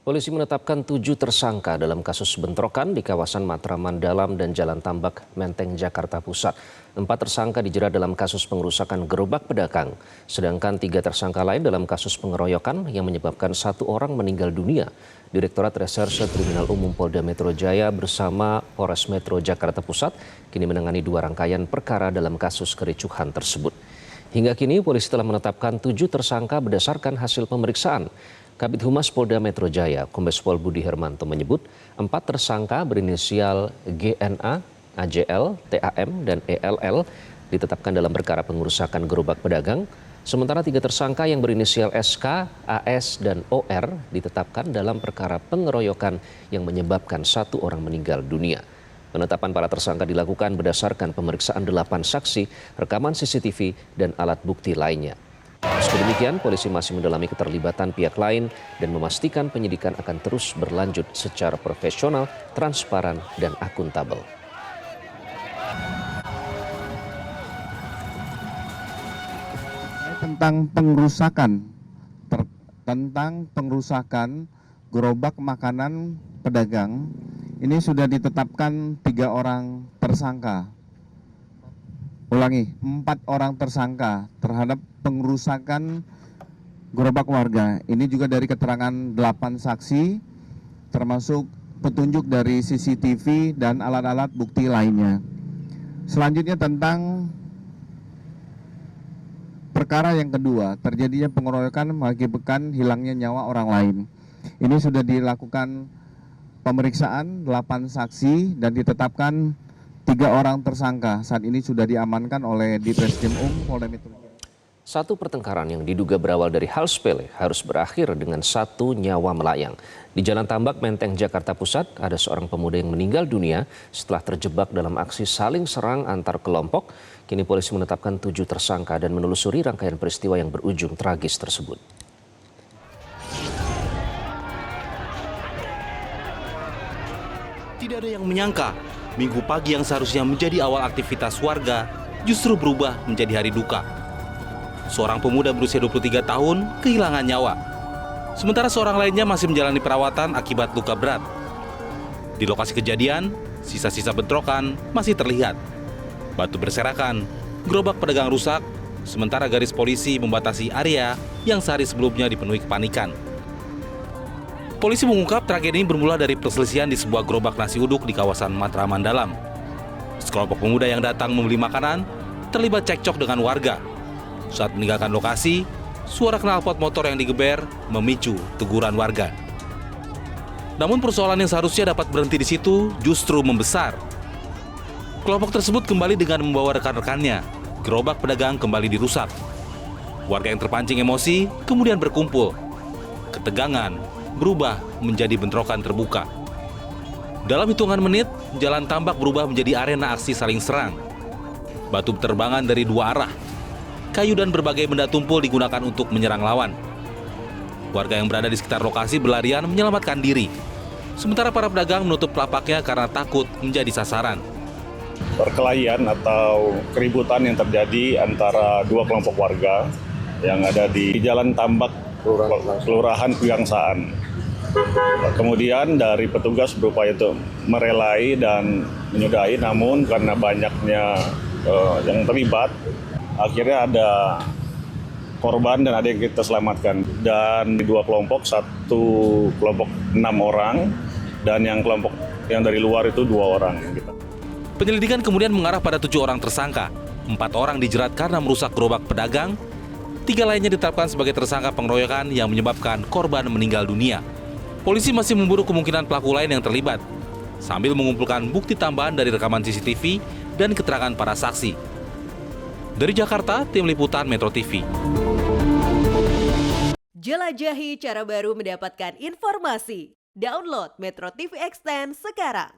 Polisi menetapkan 7 tersangka dalam kasus bentrokan di kawasan Matraman Dalam dan Jalan Tambak, Menteng, Jakarta Pusat. 4 tersangka dijerat dalam kasus pengerusakan gerobak pedagang, sedangkan 3 tersangka lain dalam kasus pengeroyokan yang menyebabkan 1 orang meninggal dunia. Direktorat Reserse Kriminal Umum Polda Metro Jaya bersama Polres Metro Jakarta Pusat kini menangani 2 rangkaian perkara dalam kasus kericuhan tersebut. Hingga kini polisi telah menetapkan 7 tersangka berdasarkan hasil pemeriksaan. Kabid Humas Polda Metro Jaya, Kombes Pol Budi Hermanto menyebut 4 tersangka berinisial GNA, AJL, TAM, dan ELL ditetapkan dalam perkara pengerusakan gerobak pedagang. Sementara 3 tersangka yang berinisial SK, AS, dan OR ditetapkan dalam perkara pengeroyokan yang menyebabkan 1 orang meninggal dunia. Penetapan para tersangka dilakukan berdasarkan pemeriksaan 8 saksi, rekaman CCTV, dan alat bukti lainnya. Meski demikian, polisi masih mendalami keterlibatan pihak lain dan memastikan penyidikan akan terus berlanjut secara profesional, transparan, dan akuntabel. Tentang pengrusakan gerobak makanan pedagang, ini sudah ditetapkan 3 orang tersangka. 4 orang tersangka terhadap pengerusakan gerobak warga. Ini juga dari keterangan 8 saksi, termasuk petunjuk dari CCTV dan alat-alat bukti lainnya. Selanjutnya tentang perkara yang kedua, terjadinya pengeroyokan mengakibatkan hilangnya nyawa orang lain. Ini sudah dilakukan pemeriksaan 8 saksi dan ditetapkan 3 orang tersangka. Saat ini sudah diamankan oleh Ditreskrim Polda Metro Jaya. Satu pertengkaran yang diduga berawal dari hal sepele harus berakhir dengan 1 nyawa melayang. Di Jalan Tambak, Menteng, Jakarta Pusat, ada seorang pemuda yang meninggal dunia setelah terjebak dalam aksi saling serang antar kelompok. Kini polisi menetapkan 7 tersangka dan menelusuri rangkaian peristiwa yang berujung tragis tersebut. Tidak ada yang menyangka, Minggu pagi yang seharusnya menjadi awal aktivitas warga justru berubah menjadi hari duka. Seorang pemuda berusia 23 tahun kehilangan nyawa. Sementara seorang lainnya masih menjalani perawatan akibat luka berat. Di lokasi kejadian, sisa-sisa bentrokan masih terlihat. Batu berserakan, gerobak pedagang rusak, sementara garis polisi membatasi area yang sehari sebelumnya dipenuhi kepanikan. Polisi mengungkap tragedi ini bermula dari perselisihan di sebuah gerobak nasi uduk di kawasan Matraman Dalam. Sekelompok pemuda yang datang membeli makanan terlibat cekcok dengan warga. Saat meninggalkan lokasi, suara knalpot motor yang digeber memicu teguran warga. Namun persoalan yang seharusnya dapat berhenti di situ justru membesar. Kelompok tersebut kembali dengan membawa rekan-rekannya. Gerobak pedagang kembali dirusak. Warga yang terpancing emosi kemudian berkumpul. Ketegangan berubah menjadi bentrokan terbuka. Dalam hitungan menit, Jalan Tambak berubah menjadi arena aksi saling serang. Batu berterbangan dari 2 arah. Kayu dan berbagai benda tumpul digunakan untuk menyerang lawan. Warga yang berada di sekitar lokasi berlarian menyelamatkan diri. Sementara para pedagang menutup kelapaknya karena takut menjadi sasaran. Perkelahian atau keributan yang terjadi antara 2 kelompok warga yang ada di Jalan Tambak, Kelurahan Pegangsaan. Kemudian dari petugas berupaya untuk merelai dan menyudahi, namun karena banyaknya yang terlibat, akhirnya ada korban dan ada yang kita selamatkan. Dan di 2 kelompok, 1 kelompok 6 orang dan yang kelompok yang dari luar itu 2 orang. Penyelidikan kemudian mengarah pada 7 orang tersangka. 4 orang dijerat karena merusak gerobak pedagang. 3 lainnya ditetapkan sebagai tersangka pengeroyokan yang menyebabkan korban meninggal dunia. Polisi masih memburu kemungkinan pelaku lain yang terlibat, sambil mengumpulkan bukti tambahan dari rekaman CCTV dan keterangan para saksi. Dari Jakarta, Tim Liputan Metro TV. Jelajahi cara baru mendapatkan informasi. Download Metro TV Extend sekarang.